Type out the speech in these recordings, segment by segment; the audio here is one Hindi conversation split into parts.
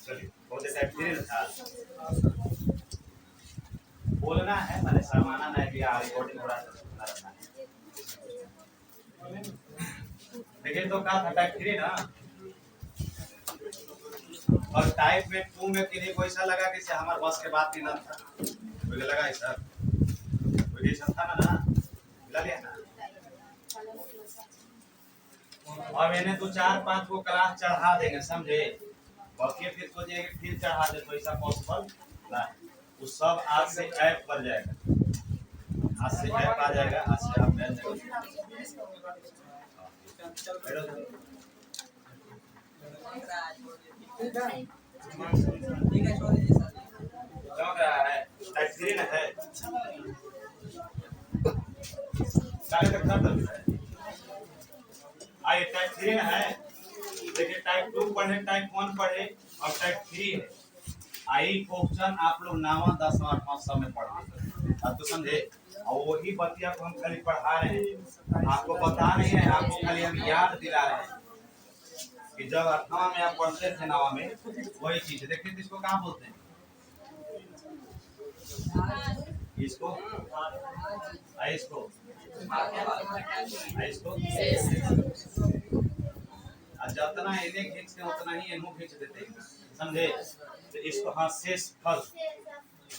चलिए बहुत टाइप थ्री था, बोलना है मैंने शर्माना नहीं कि रिकॉर्डिंग हो रहा है तो सुनना रहना है। देखिए तो कहा था टाइप थ्री ना, और टाइप में टू में किन्हीं को ऐसा लगा कि हमारे बस के बात नहीं था, मुझे लगा ऐसा कोई ऐसा था ना मिला लिया ना। अब इन्हें तो 4-5 को क्लास चढ़ा देंगे समझे, बाकी फिर सोचिए कि फिर चढ़ा दे तो ऐसा पॉसिबल नहीं। वो सब आज से ऐप पर जाएगा, आज से ऐप आ जाएगा, आज से आप बैठ टाइप थ्री ना है, आइए टाइप थ्री ना है। देखिए टाइप टू पढ़े, टाइप वन पढ़े और टाइप थ्री है। आई क्वेश्चन आप लोग 9वां 10वां 8वां सब में पढ़े, आप तो समझे। और वही बतिया को हम खाली पढ़ा रहे हैं, आपको बता नहीं रहे, आपको खाली हम याद दिला रहे हैं कि जब 8वां में आप पढ़ते थे 9वां में वही चीज। देखिए इसको कहाँ बोलते हैं, इसको इसको इसको जितना इन्हें खींचते उतना ही इन्हों खींच देते हैं समझे। तो इसको हाँ शेष फल,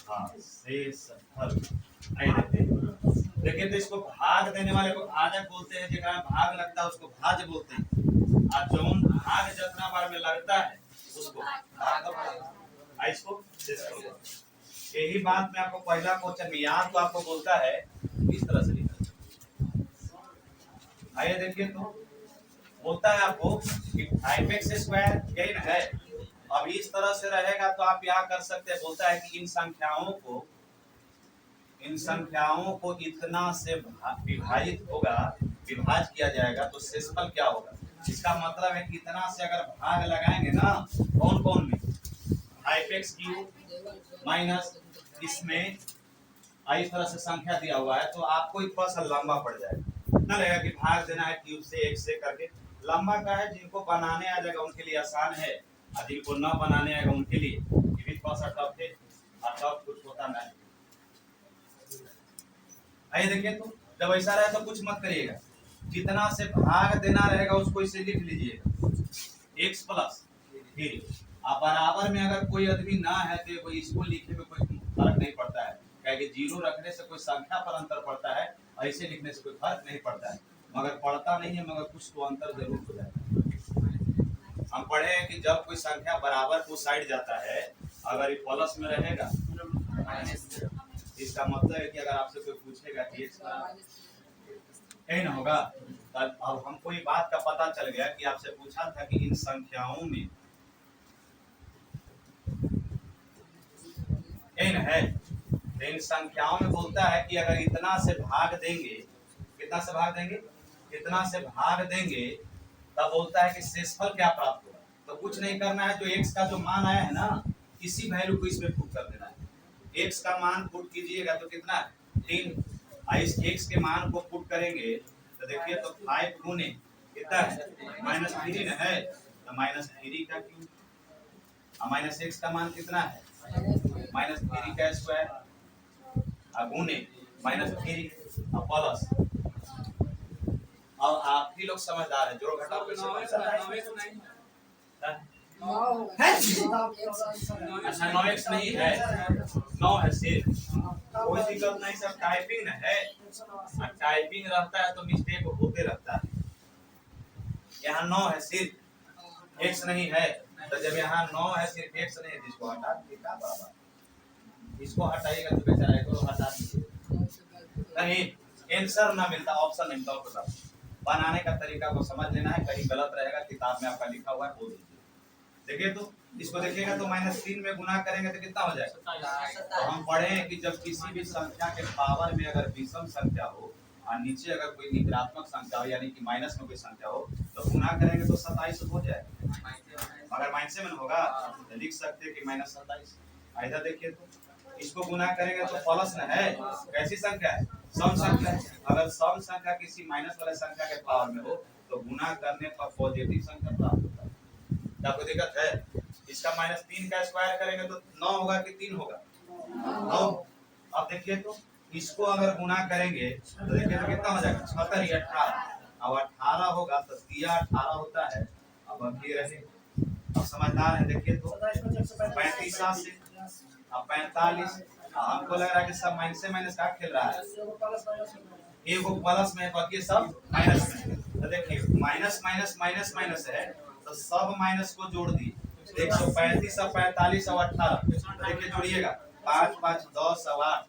हाँ शेष फल नहीं देते। देखिए तो इसको भाग देने वाले को भाजक बोलते हैं, जगह भाग लगता है उसको भाज बोलते हैं, और जौन भाग जितना बार में लगता है उसको भाग, इसको शेष फल। यही बात मैं आपको पहला क्वेश्चन में याद तो आपको बोलता है इस तरह से लिखा। आइए देखिए तो बोलता है आपको कि 5x स्क्वायर यही ना है। अब इस तरह से रहेगा तो आप क्या कर सकते हैं, बोलता है कि इन संख्याओं को इतना से विभाजित होगा, विभाज किया जाएगा तो शेषफल क्या होगा। इसका मतलब है कि इतना से अगर भाग लगाएंगे ना कौन कौन में, 5x क्यूब माइनस इसमें इस तरह से संख्या दिया हुआ है, तो आपको एक थोड़ा सा लंबा पड़ जाएगा ना, लगेगा कि भाग देना है क्यूब से x से करके। लंबा का है, जिनको बनाने आ जाएगा उनके लिए आसान है, और जिनको न बनाने आएगा उनके लिए ये भी थोड़ा सा टफ है, और टफ कुछ होता नहीं। आइए देखिए तो जब ऐसा रहे तो कुछ मत करिएगा, जितना से भाग देना रहेगा उसको इसे लिख लीजिएगा x प्लस थ्री। आप बराबर में अगर कोई आदमी ना है तो इसको लिखने में कोई फर्क नहीं पड़ता है, क्योंकि जीरो रखने से कोई संख्या पर अंतर पड़ता है, ऐसे लिखने से कोई फर्क नहीं पड़ता है। मगर पड़ता नहीं है, मगर कुछ तो अंतर जरूर हो जाएगा। हम पढ़े हैं कि जब कोई संख्या बराबर को साइड जाता है, अगर ये प्लस में रहेगा इसका मतलब है कि अगर आपसे कोई पूछेगा कि यही ना होगा, तब अब हमको ये बात का पता चल गया कि आपसे पूछा था कि इन संख्याओं में n है, तो इन संख्याओं में बोलता है कि अगर इतना से भाग देंगे, कितना से भाग देंगे, इतना से भाग देंगे, तब बोलता है कि शेषफल क्या प्राप्त होगा। तो कुछ नहीं करना है, जो x का जो मान आया है ना इसी वैल्यू को इसमें पुट कर देना है। x का मान पुट कीजिएगा तो कितना है 3, इस x के मान को पुट करेंगे तो देखिए तो 5 गुने कितना है -3 है, तो -3 का क्यूब, और -x का मान कितना है -3 का स्क्वायर, गुने -3 और प्लस। और आप ही लोग समझदार हैं, जोड़ घटाव कैसे बनता है। अच्छा 9x नहीं है, 9 है सिर्फ, कोई दिक्कत नहीं, सब टाइपिंग है, टाइपिंग रहता है तो मिस्टेक होते रहता है। यहाँ 9 है सिर्फ, x नहीं है, तो जब यहाँ 9 है सिर्फ x नहीं है, इसको हटा दीजिए, इसको हटाइएगा तो बेचारा को हटा दीजिए, नहीं आंसर ना मिलता, ऑप्शन नहीं मिलता। बनाने का तरीका को समझ लेना है, कहीं गलत रहेगा किताब में आपका लिखा हुआ है बोल दीजिए। देखिए तो इसको देखिएगा तो -3 में गुना करेंगे तो कितना हो जाएगा। तो हम पढ़े हैं कि जब किसी भी संख्या के पावर में अगर विषम संख्या हो और नीचे अगर कोई नकारात्मक संख्या हो, यानी कि माइनस में कोई संख्या हो, तो गुना करेंगे तो 27 हो जाएगा। अगर माइनस में होगा तो लिख सकते हैं कि -27। इधर देखिए तो इसको गुना करेंगे तो प्लस न है, कैसी संख्या है, सम संख्या है। अगर सम संख्या किसी माइनस वाले संख्या के पावर में हो तो गुना करने पर पॉजिटिव संख्या प्राप्त होता है। क्या कोई दिक्कत है? इसका -3 का स्क्वायर करेंगे तो 9 होगा कि 3 होगा? 9। अब देखिए तो इसको अगर गुना करेंगे तो देखिए तो कितना हो जाएगा? 76 या 18। अब 18 होगा तो दिया 18 होता है। अब ये रहे, अब समझदार है। देखिए तो 35 से अब 45। हमको लग रहा है कि सब माइनस से माइनस का खेल रहा है, एगो प्लस में बाकी सब माइनस में। तो देखिए माइनस माइनस माइनस माइनस है तो सब माइनस को जोड़ दी। 135 और 45 और 18 देखिए जोड़िएगा, 5 5 10 और 8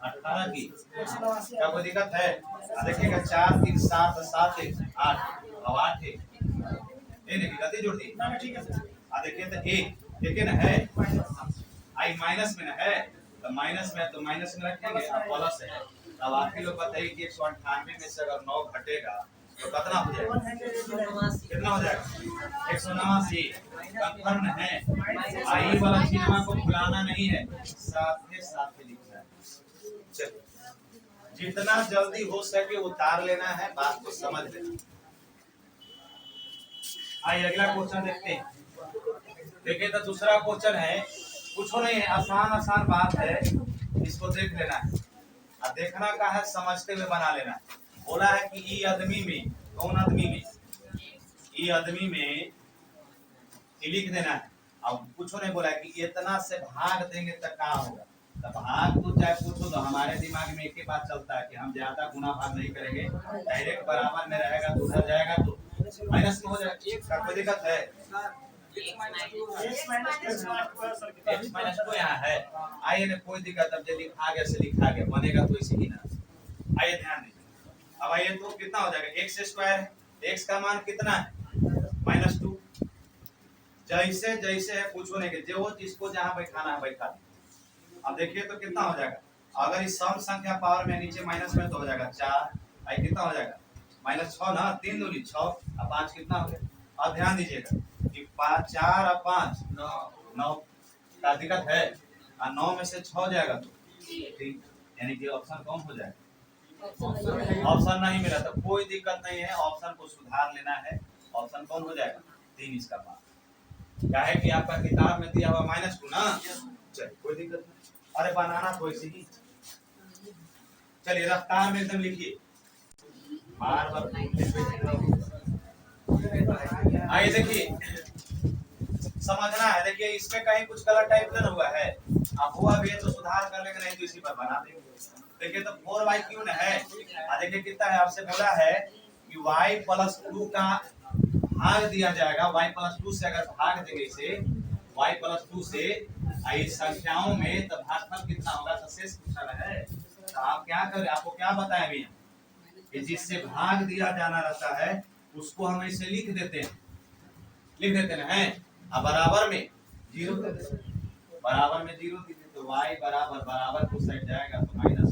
18 की क्या कोई दिक्कत है? देखिएगा 4 3 7 7 1 8 और 8 1 देखिए गलती जोड़ दी। देखिए तो एक है ना है आई माइनस में ना है तो माइनस में रखेंगे प्लस है। अब आप ही लोग बताइए कि 198 में से अगर 9 घटेगा तो कितना हो जाएगा? कितना हो जाएगा? 189। कंफर्म है। आई वाला चीज़ को भुलाना नहीं है, साथ ही लिखना है। चलिए जितना जल्दी हो सके उतार लेना है, बात को समझ लेना। आइए अगला क्वेश्चन देखते हैं। देखिए तो दूसरा क्वेश्चन है, कुछ नहीं है, आसान बात है, इसको देख लेना है और देखना का है, समझते हुए बना लेना है। बोला है कि ई आदमी में, कौन आदमी में? ई आदमी में लिख देना है। अब कुछ नहीं बोला है कि इतना से भाग देंगे तो क्या होगा। तो भाग तो चाहे पूछो तो हमारे दिमाग में एक ही बात चलता है कि हम ज्यादा गुना भाग नहीं करेंगे, डायरेक्ट बराबर में रहेगा तो उधर जाएगा तो माइनस में हो जाएगा। एक का कोई दिक्कत है? x माइनस 2 यहाँ है। आइए ना कोई दिक्कत, अब जो लिखा गया से लिखा गया बनेगा तो इसी ही ना। आइए ध्यान दीजिए। अब आइए तो कितना हो जाएगा? x स्क्वायर, x का मान कितना है? -2। जैसे जैसे है पूछो नहीं कि जो जिसको जहाँ बैठाना है बैठा दे। अब देखिए तो कितना हो जाएगा? अगर इस सम संख्या पावर में नीचे माइनस में तो हो जाएगा 4। आई कितना हो जाएगा? -6 ना, 3 दूनी 6 और 5 कितना हो गया? अब ध्यान दीजिएगा कि 5 4 और 5 9 का दिक्कत है और 9 में से 6 जाएगा तो 3, यानी कि ऑप्शन कौन हो जाएगा? ऑप्शन नहीं मिला तो कोई दिक्कत नहीं है, ऑप्शन को सुधार लेना है। ऑप्शन कौन हो जाएगा? 3 इसका पास। क्या है कि आपका किताब में दिया हुआ -2 ना, चलिए कोई दिक्कत नहीं। अरे बनाना तो ऐसे ही, चलिए रफ्तार में एकदम लिखिए, बार बार। आइए देखिए समझना है। देखिए इसमें कहीं कुछ गलत टाइप नहीं हुआ है, अब हुआ भी है तो सुधार कर लेंगे, नहीं तो इसी पर बना देंगे। देखिए तो 4y क्यों न है। देखिए कितना है, आपसे बोला है कि y+2 का भाग दिया जाएगा। y+2 से अगर भाग देंगे इसे y+2 से इस संख्याओं में तो भागफल कितना होगा? तो शेष पूछा है। तो आप क्या करें, आपको क्या बताएं भैया कि जिससे भाग दिया जाना रहता है उसको हम ऐसे लिख देते हैं ना है। अब बराबर में 0 बराबर में 0 तो y बराबर को साइड जाएगा तो -2,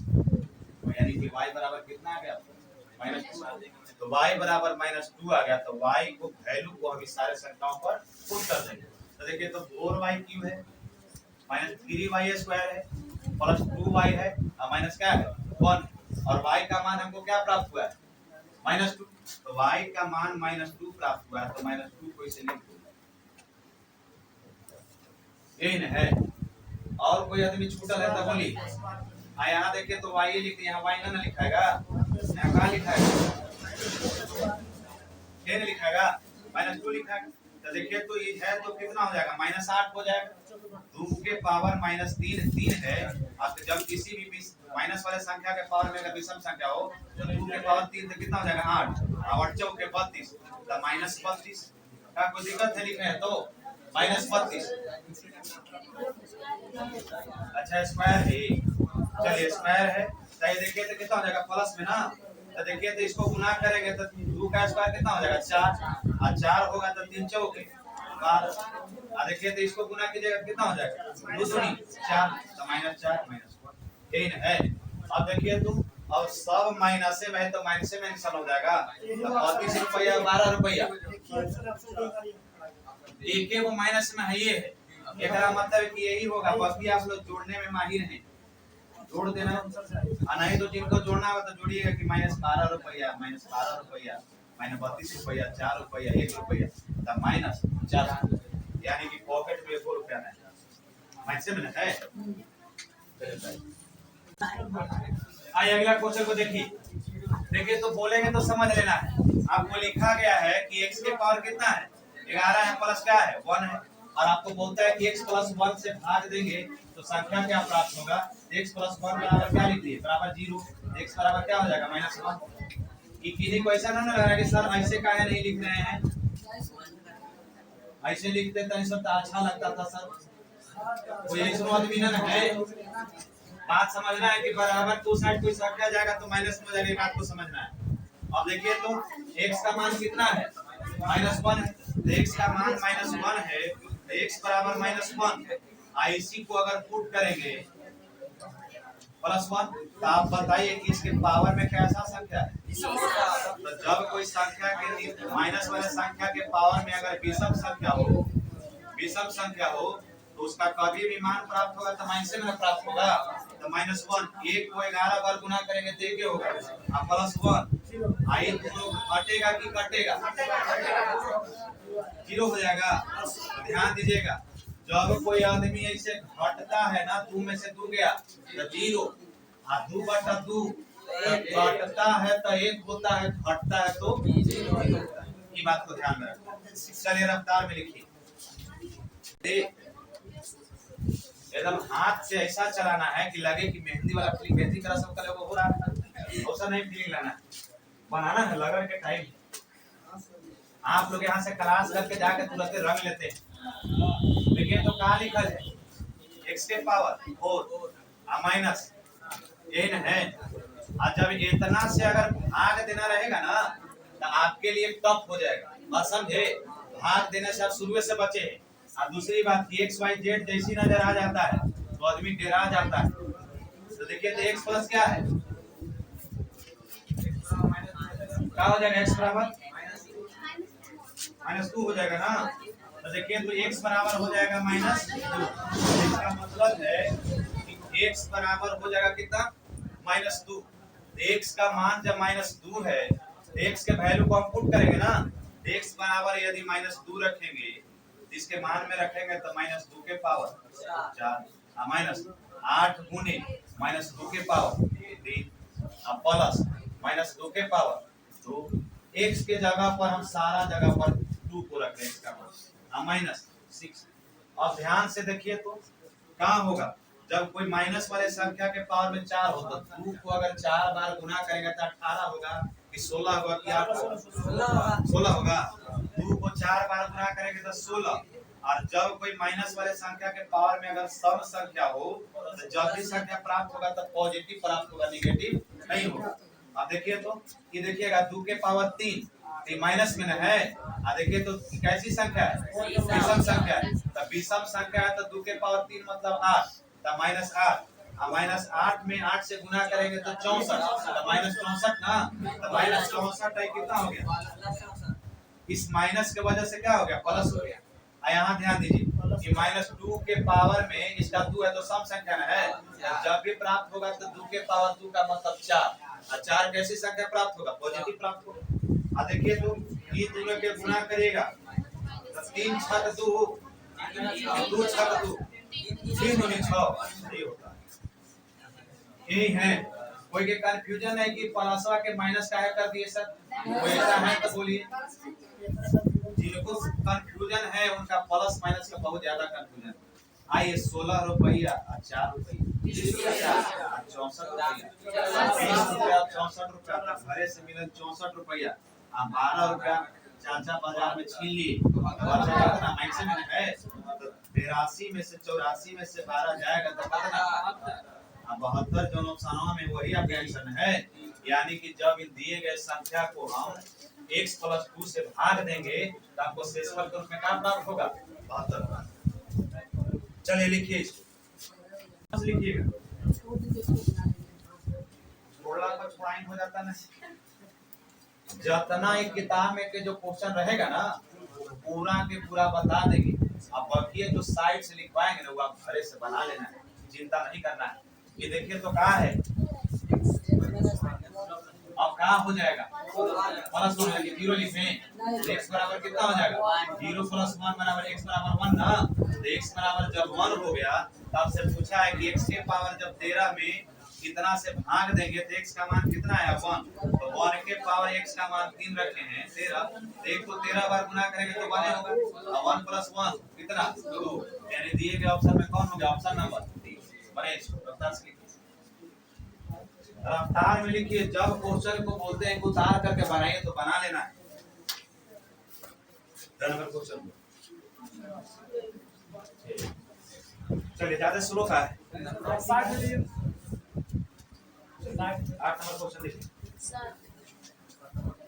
यानी कि y बराबर कितना आ गया? -2। तो y बराबर -2 आ गया तो y को वैल्यू को हम इस सारे संख्याओं पर पुट कर देंगे। तो देखिए तो 4y क्यों है, -3y² है, +2y है और माइनस क्या है 1, और y का मान हमको क्या प्राप्त हुआ है? -2। तो y का मान -2 प्राप्त हुआ है तो -2 को इसे लिख दो, यही न है। और कोई आदमी छूटल है तो बोली। यहाँ देखिए तो y लिख दिया, यहाँ y ना लिखाएगा, यहाँ कहाँ लिखाएगा? क्या नहीं लिखाएगा? -2 लिखाएगा। तो देखिए तो ये है तो कितना हो जाएगा? -8 हो जाएगा। 2 के पावर -3 है। अब जब किसी भी माइनस वाले संख्या के पावर में अगर विषम संख्या हो तो 2 के पावर 3 तो कितना हो जाएगा? 8 और 8 चौके 32 तो -32। क्या कोई दिक्कत है लिखने तो? -32। अच्छा स्क्वायर है, चलिए स्क्वायर है। तो ये देखिए तो कितना हो जाएगा? प्लस में ना, तो देखिए तो इसको गुना करेंगे तो 2 का स्क्वायर कितना हो जाएगा? 4 और 4 होगा तो 3 चौके 12। देखिए तो इसको गुना कीजिएगा कितना हो जाएगा? 2 दूनी 4 तो -4 -1, यही ना है। अब देखिए तो अब सब माइनस में है तो माइनस में कैंसिल हो जाएगा तो 32 रुपया 12 रुपया, एक वो माइनस में है, ये है। एकरा मतलब कि यही होगा, बाकी आप लोग जोड़ने में माहिर हैं, जोड़ देना। नहीं तो जिनको जोड़ना होगा तो जोड़िएगा कि -12 रुपया -12 रुपया -32 रुपया, 4 रुपया, 1 रुपया, तब -50, यानी कि पॉकेट में 1 रुपया नहीं। मैथ्स में है। आइए अगला क्वेश्चन को देखिए तो बोलेंगे तो समझ लेना है। आपको लिखा गया है कि x के पावर कितना है, 11 है, प्लस क्या है, 1 है, और आपको बोलता है कि x + 1 से भाग देंगे तो संख्या क्या प्राप्त होगा। x + 1 बराबर क्या लिख दिए, बराबर 0। x बराबर क्या हो जाएगा, -1। कि किन्हीं को ऐसा ना लगा कि सर ऐसे काहे नहीं लिख रहे हैं, ऐसे लिखते तो सब अच्छा लगता था सर, कोई ऐसा आदमी ना है। बात समझना है कि बराबर टू साइड कोई संख्या जाएगा तो माइनस में जाएगा, बात को समझना है। अब देखिए तो x का मान कितना है, -1 है, तो x का मान -1 है, तो x बराबर -1। इसी को अगर पुट करेंगे +1, तो आप बताइए कि इसके पावर में कैसा संख्या है। तो जब कोई संख्या के माइनस वाले संख्या के पावर में अगर विषम संख्या हो तो उसका कभी भी मान प्राप्त होगा तो माइनस में प्राप्त होगा। तो -1, 1 को 11 बार गुना करेंगे तो ये होगा, अब +1। आइए दोनों हटेगा कि कटेगा, 0 हो जाएगा। ध्यान दीजिएगा, जब कोई आदमी ऐसे घटता है ना, 2 में से 2 गया तो 0, और 2/2 घटता है तो 1 होता है, घटता है तो 0 होता है। ये बात को ध्यान में रखना। चलिए रफ्तार में लिखिए, एकदम हाथ से ऐसा चलाना है कि लगे कि मेहंदी वाला फीलिंग, मेहंदी करा सब कलर को हो रहा है, ऐसा नहीं फीलिंग लाना, बनाना है लगन के टाइम। आप लोग यहाँ से क्लास करके जाके तुरंत रंग लेते हैं। देखिए तो कहाँ लिखा है, x के पावर 4 माइनस n है। और जब इतना से अगर भाग देना रहेगा ना तो आपके लिए टफ हो जाएगा, बात समझे। भाग देने से आप शुरू से बचे। और दूसरी बात कि x y z जैसी नजर आ जाता है तो आदमी डरा जाता है। तो देखिए तो x प्लस क्या है, क्या हो जाएगा, x बराबर -2 हो जाएगा ना। तो देखिए तो x बराबर हो जाएगा -2। इसका मतलब है कि x बराबर हो जाएगा कितना, -2। x का मान जब -2 है, x के वैल्यू को हम पुट करेंगे ना, x बराबर यदि -2 रखेंगे तो इसके मान में रखेंगे तो -2 के पावर 4, -8 गुने -2 के पावर 3, प्लस -2 के पावर 2। x के जगह पर हम सारा जगह पर 2 को रख रहे हैं, इसका मतलब -6। अब ध्यान से देखिए तो क्या होगा, जब कोई माइनस वाले संख्या के पावर में 4 हो तो 2 को अगर 4 बार गुना करेंगे तो 18 होगा कि 16 होगा कि 8 होगा, 16 होगा। 2 को 4 बार गुना करेंगे तो 16। और जब कोई माइनस वाले संख्या के पावर में अगर सम संख्या हो तो जब भी संख्या प्राप्त होगा तो पॉजिटिव प्राप्त होगा, नेगेटिव नहीं होगा। अब देखिए तो ये देखिएगा 2 के पावर 3 माइनस में है। देखिए तो कैसी संख्या है, विषम संख्या है। तो विषम संख्या है तो 2 के पावर 3 मतलब 8, तो -8। -8 में 8 से गुना करेंगे तो 64, तो -64 ना, तो -64 कितना हो गया, इस माइनस के वजह से क्या हो गया, प्लस हो गया। यहाँ ध्यान दीजिए कि -2 के पावर में इसका 2 है तो सम संख्या में है, जब भी प्राप्त होगा तो 2 के पावर 2 का मतलब 4, और 4 कैसी संख्या प्राप्त होगा, पॉजिटिव प्राप्त होगा। देखिए तो ये दोनों के गुना करिएगा तो 3 छक 2, 2 छक 2, 3 दूनी 6, ये होता है। यही है, कोई के कंफ्यूजन है कि प्लसवा के माइनस काहे कर दिए सर, कोई ऐसा है तो बोलिए। जिनको कंफ्यूजन है उनका प्लस माइनस का बहुत ज्यादा कंफ्यूजन। आइए 16 रुपया और 4 रुपया, 64 रुपया, 64 रुपया घरे से मिले 64 रुपया, 12 रुपया चाचा बाजार में छीन लिए, कितना माइनस में है। तो 83 में से 84 में से 12 जाएगा तो कितना, 72 जो नुकसानों में वही अब टेंशन है। यानी कि जब इन दिए गए संख्या को हम x + 2 से भाग देंगे तो आपको शेषफल के रूप में क्या प्राप्त होगा, 72। चलिए लिखिए इसको, लिखिएगा, थोड़ा कुछ पॉइंट हो जाता ना। जितना एक किताब में के जो क्वेश्चन रहेगा ना पूरा के पूरा बता देंगे। अब बाकी जो साइड से लिखवाएंगे ना वो आप घरे से बना लेना है, चिंता नहीं करना है। ये देखिए तो कहा है, अब कहाँ हो जाएगा प्लस 1 यानी 0 लिखें। x बराबर कितना हो जाएगा 0 प्लस 1 बराबर x बराबर 1 ना। तो x बराबर जब 1 हो गया तब से पूछा है कि x के पावर जब 13 में कितना से भाग देंगे तो x का मान कितना है 1। तो 1 के पावर x का मान 3 रखे हैं 13। तो 1 को 13 बार गुना करेंगे तो 1 होगा। 1 प्लस 1 कितना 2 यानी दिए गए ऑप्शन में कौन हो गया ऑप्शन नंबर 3 बने। रफ्तार से रफ्तार में लिखिए जब क्वेश्चन को बोलते हैं उतार करके बनाइए तो बना लेना है। क्वेश्चन चलिए ज्यादा स्लो का है। 8 नंबर क्वेश्चन देखिए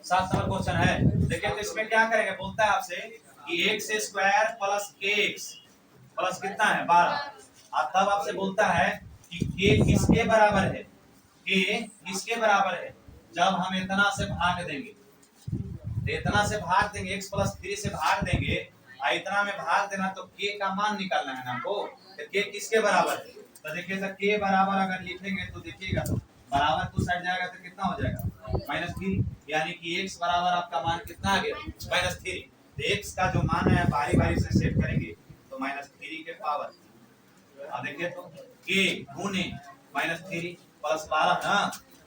7 नंबर क्वेश्चन है। देखिए तो इसमें क्या करेंगे बोलता है आपसे कि x square plus kx plus कितना है 12। और तब आपसे बोलता है कि k किसके बराबर है k किसके बराबर है जब हम इतना से भाग देंगे। तो इतना से भाग देंगे x प्लस 3 से भाग देंगे और इतना में भाग देना तो k का मान निकालना है ना हमको। तो k किसके बराबर है तो देखिए तो k बराबर अगर लिखेंगे तो देखिएगा बराबर को साइड जाएगा तो कितना हो जाएगा -3 यानी कि x बराबर आपका मान कितना आ गया -3। तो x का जो मान है बारी बारी से सेट करेंगे तो -3 के पावर अब देखिए तो k गुने -3 प्लस 12 ना।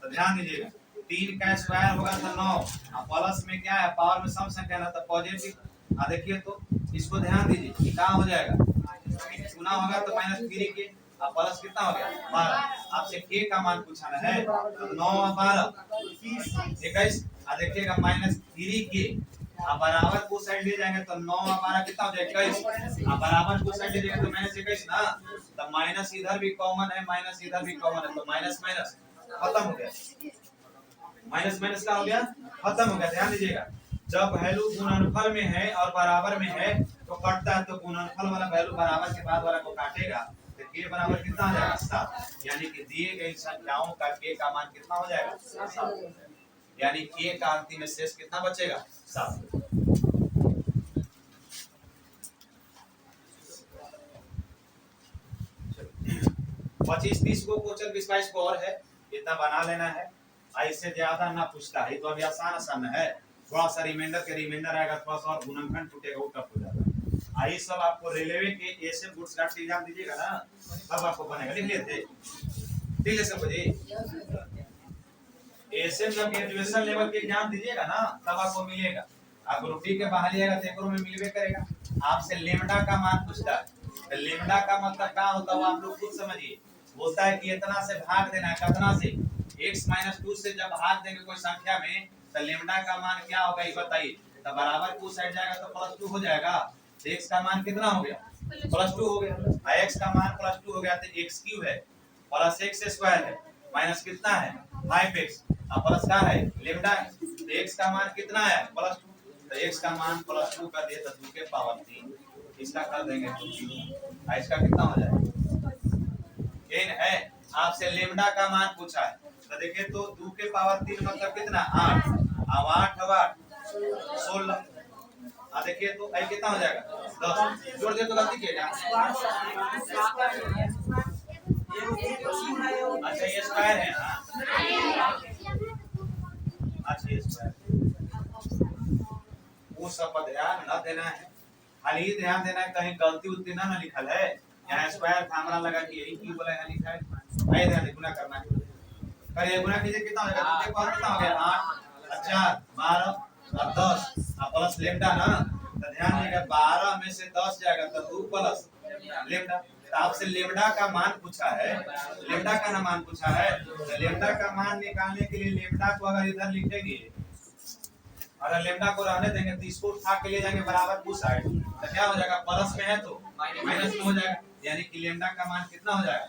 तो ध्यान दीजिएगा 3 का स्क्वायर होगा तो 9 और प्लस में क्या है पावर में सम संख्या ना तो पॉजिटिव। अब देखिए तो इसको ध्यान दीजिए क्या हो जाएगा गुना होगा तो -3 के अब प्लस कितना हो गया 12। आपसे k का मान पूछना है तो 9 और 12 21। अब देखिएगा -3 के अब बराबर को साइड ले जाएंगे तो 9 और 12 कितना हो जाएगा 21। अब बराबर को साइड ले जाएंगे तो -21 ना। तो माइनस इधर भी कॉमन है माइनस इधर भी कॉमन है तो माइनस माइनस खत्म हो गया। माइनस माइनस का हो गया खत्म हो गया। ध्यान दीजिएगा जब वैल्यू गुणनफल में है और बराबर में है तो कटता है तो गुणनफल वाला वैल्यू बराबर के बाद वाला को काटेगा तो k बराबर कितना आ जाएगा 7 यानी कि दिए गए संख्याओं का k का मान कितना हो जाएगा 7 यानी k का अंतिम शेष कितना बचेगा 7। 25 30 को क्वेश्चन 20 22 को और है इतना बना लेना है। इससे ज्यादा ना पूछता है तो अभी आसान आसान है। थोड़ा सा रिमाइंडर के रिमाइंडर आएगा थोड़ा सा और गुणनखंड टूटेगा वो टफ हो जाता है। आई सब आपको रेलवे के ऐसे गुड्स का एग्जाम दीजिएगा ना तब आपको बनेगा। लिख लेते दिल से समझिए ऐसे में ग्रेजुएशन लेवल के एग्जाम दीजिएगा ना तब आपको मिलेगा। आप ग्रुप डी के बाहर लिएगा तो एकरो में मिलवे करेगा। आपसे लेमडा का मान पूछता है तो लेमडा का मतलब क्या होता है आप लोग खुद समझिए। बोलता है कि इतना से भाग देना है कितना से x - 2 से जब भाग देंगे कोई संख्या में तो लेमडा का मान क्या होगा ये बताइए। तो बराबर को साइड जाएगा तो +2 हो जाएगा। तो x का मान कितना हो गया +2 हो गया और x का मान +2 हो गया तो x³ है प्लस x स्क्वायर है माइनस कितना है 5x और प्लस का है लेमडा है। तो x का मान कितना है +2 तो x का मान +2 कर दिए तो 2 के पावर 3 इसका कर देंगे तो 0 इसका कितना हो जाएगा n है। आपसे लेमडा का मान पूछा है तो देखिए तो 2 के पावर 3 मतलब कितना 8 अब 8 अब 16 अब देखिए तो आई कितना हो जाएगा 10 जोड़ दे तो गलती किया अच्छा ये स्क्वायर है अच्छा ये स्क्वायर वो सब पर ध्यान न देना है खाली ध्यान देना है कहीं गलती उतनी ना लिखल है। यहाँ स्क्वायर थामरा लगा कि यही क्यों बोला है लिखा है भाई ध्यान गुना करना है करिए गुना कीजिए कितना हो जाएगा देखो कितना हो गया 8 4 12 और 10 और प्लस लेमडा ना। तो ध्यान दीजिएगा 12 में से 10 जाएगा तो 2 प्लस लेमडा। तो आपसे लेमडा का मान पूछा है लेमडा का ना मान पूछा है तो लेमडा का मान निकालने के लिए लेमडा को अगर इधर लिखेंगे अगर लेमडा को रहने देंगे तो इसको उठा के ले जाएंगे बराबर को साइड तो क्या हो जाएगा प्लस में है तो माइनस में हो जाएगा यानी कि लेमडा का मान कितना हो जाएगा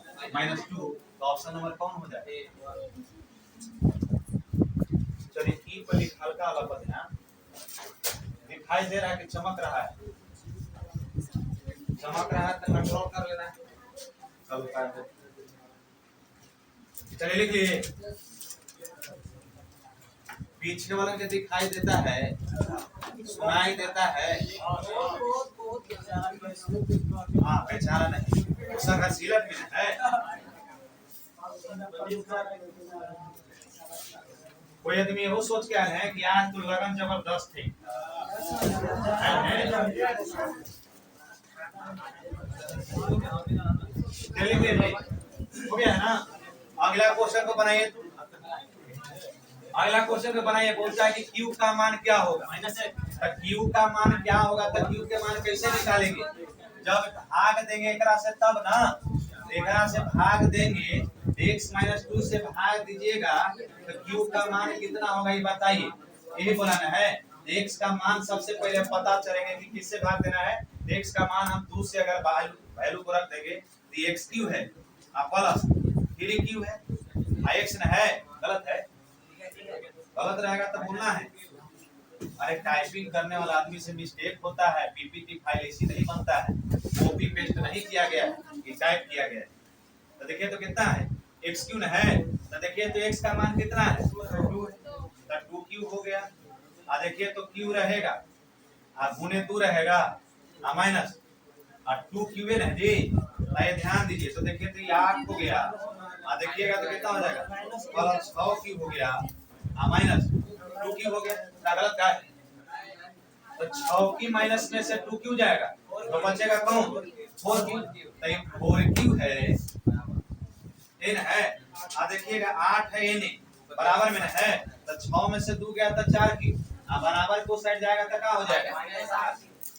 -2। तो ऑप्शन नंबर कौन हो जाएगा चलिए की पर हल्का वाला पर ध्यान दिखाई दे रहा है कि चमक रहा है तो कंट्रोल कर लेना है। चलिए लिख लिए पीछे वाला के दिखाई देता है सुनाई देता है हाँ पहचाना नहीं उसका घसीलत में है कोई आदमी वो सोच के आए हैं कि आज तो लगन जबरदस्त थे। हो गया है ना। अगला क्वेश्चन को बनाइए। अगला क्वेश्चन को बनाइए। बोलता है कि क्यू का मान क्या होगा। क्यू का मान क्या होगा तो क्यू के मान कैसे निकालेंगे। जब भाग देंगे एकरा से तब ना। एकरा से भाग देंगे x - 2 से भाग दीजिएगा तो क्यू का मान कितना होगा ये बताइए। यही बोलाना है। x का मान सबसे पहले पता चलेंगे कि किससे भाग देना है। x का मान हम 2 से अगर वैल्यू को रख देंगे तो x क्यू है प्लस 3q है x न है। गलत है। गलत रहेगा तो बोलना है। अरे टाइपिंग करने वाला आदमी से मिस्टेक होता है। पीपीटी फाइल ऐसी नहीं बनता है। कॉपी पेस्ट नहीं किया गया है कि टाइप किया गया है। तो देखिए तो कितना है x क्यू न है। तो देखिए तो x का मान कितना है 2 है तो 2q हो गया। आ देखिए तो q रहेगा आ गुने 2 रहेगा आ माइनस आ 2q है ना जी। ये ध्यान दीजिए तो देखिए तो ये 8 हो गया। आ देखिएगा तो कितना हो जाएगा प्लस 6q हो गया आ माइनस 2q हो गया। गलत का है तो 6q माइनस में से 2q जाएगा तो बचेगा कौन 4q। तो ये 4q है n है। आ देखिएगा 8 है n बराबर में है तो 6 में से 2 गया तो 4q आ बराबर को साइड जाएगा तो क्या हो जाएगा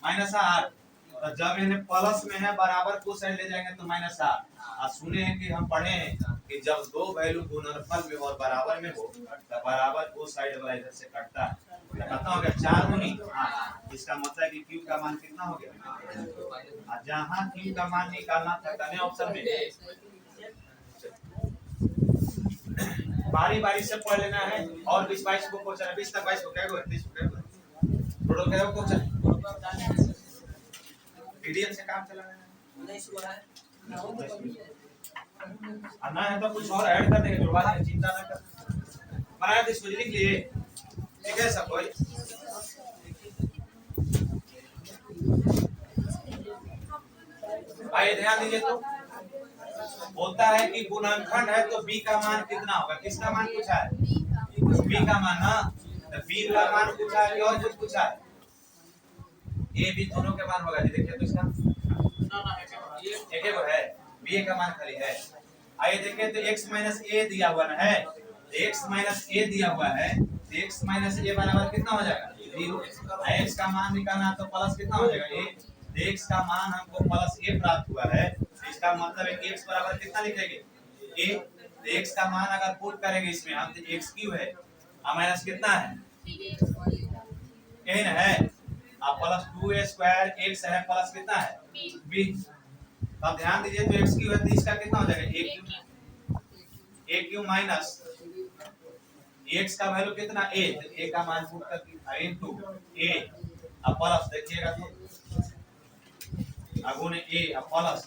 -8। तो जब इन्हें प्लस में है बराबर को साइड ले जाएंगे तो -8। सुने हैं कि हम पढ़े हैं कि जब दो वैल्यू गुणनफल में और बराबर में हो तो बराबर को साइड वाला इधर से कटता है। तो कितना हो गया 4 गुनी। इसका मतलब है कि q का मान कितना हो गया। जहां q का मान निकालना था तने ऑप्शन में बारी बारी से पढ़ लेना है। और 20-22 को क्वेश्चन 20 तक 22 को क्या होगा 30 को क्या होगा टोटल क्या होगा क्वेश्चन। पीडीएफ से काम चलाना है। नहीं सुना है अन्ना है तो कुछ और ऐड कर देंगे जुड़वा देंगे चिंता ना कर। बनाया तो इसको लिख लिए ठीक है सब कोई। आइए ध्यान दीजिए तो बोलता है कि गुणनखंड है तो b का मान कितना होगा। किसका मान पूछा है b का मान ना। तो b का मान पूछा है और कुछ पूछा है a b दोनों के मान होगा जी। देखिए तो इसका एक एक है b का मान खाली है। आइए देखिए तो x - a दिया हुआ है। x - a दिया हुआ है तो x - a बराबर कितना हो जाएगा 0। x का मान निकालना तो प्लस कितना हो जाएगा a। x का मान हमको प्लस a प्राप्त हुआ है। इसका मतलब है कि x बराबर कितना लिखेंगे a। x का मान अगर पुट करेंगे इसमें हम तो x क्यू है माइनस कितना है n है अब प्लस 2a स्क्वायर x है प्लस कितना है b। अब ध्यान दीजिए तो x क्यू है तो इसका कितना हो जाएगा a क्यू माइनस x का वैल्यू कितना a तो a का मान पुट करके इनटू a अब प्लस देखिएगा तो गुणे a अब प्लस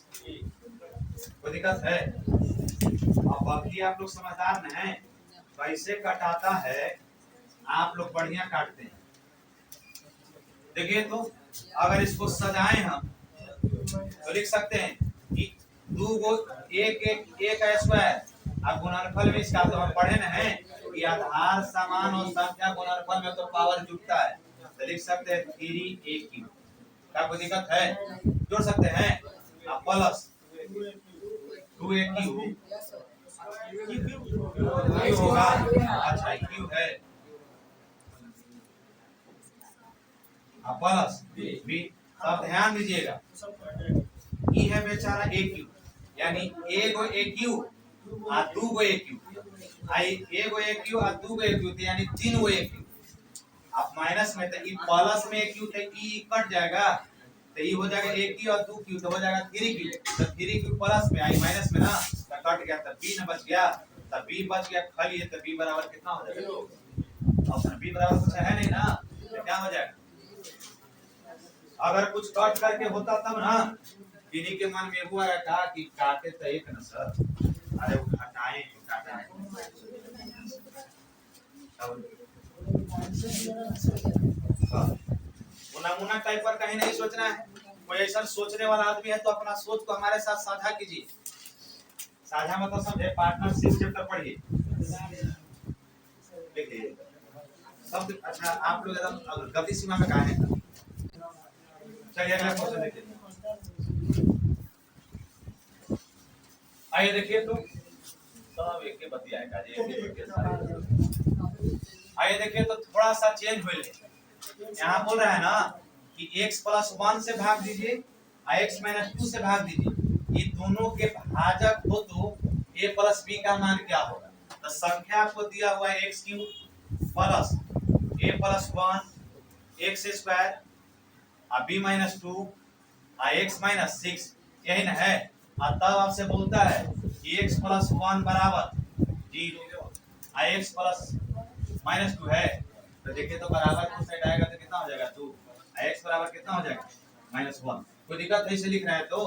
कोई दिक्कत है। अब बाकी आप लोग समझदार न हैं कैसे कटाता है आप लोग बढ़िया काटते हैं। देखिए तो अगर इसको सजाएं हम तो लिख सकते हैं कि 2 को 1 का स्क्वायर अब गुणनफल में इसका तो हम पढ़े न हैं कि आधार समान और संख्या गुणनफल में तो पावर जुटता है। तो लिख सकते हैं 3a3 क्या कोई दिक्कत है जोड़ सकते हैं अब प्लस 2a3 होगा। अच्छा क्यू है अब प्लस b। अब ध्यान दीजिएगा ई है बेचारा a क्यू यानी a को a क्यू और 2 को a क्यू आई a को a क्यू और 2 को a क्यू यानी 3 को a क्यू। अब माइनस में तो ई प्लस में a क्यू तो ई कट जाएगा तो ये हो जाएगा a क्यू और 2 क्यू तो हो जाएगा 3 क्यू। तो 3 क्यू प्लस में आई माइनस में ना तो कट गया तो b न बच गया तो b बच गया खाली है तो b बराबर कितना हो जाएगा ऑप्शन b बराबर कुछ है नहीं ना तो क्या हो जाएगा। अगर कुछ कट करके होता तब ना इन्हीं के मन में हुआ था कि काटे तो एक न सर अरे वो हटाएं काटा है नमूना टाइप पर कहीं नहीं सोचना है। कोई ऐसा सोचने वाला आदमी है तो अपना सोच को हमारे साथ साझा कीजिए। साझा मतलब समझे पार्टनरशिप चैप्टर पढ़िए देखिए सब अच्छा आप लोग एकदम गति सीमा में कहाँ है। चलिए अगला क्वेश्चन देखिए। आइए देखिए तो सब एक के बत्ती आएगा जी, एक के सारे। आइए देखिए तो थोड़ा सा चेंज हो ले। यहाँ बोल रहा है ना कि x + 1 से भाग दीजिए और x - 2 से भाग दीजिए। ये दोनों के भाजक हो तो a + b का मान क्या होगा। तो संख्या आपको दिया हुआ है x³ प्लस a + 1 x² और b - 2 और x - 6 यही ना है। और तब आपसे बोलता है कि x + 1 बराबर 0 और x + -2 है। तो देखिए तो बराबर को साइड आएगा तो कितना हो जाएगा 2 और x बराबर कितना हो जाएगा -1। कोई दिक्कत नहीं से लिख रहे हैं तो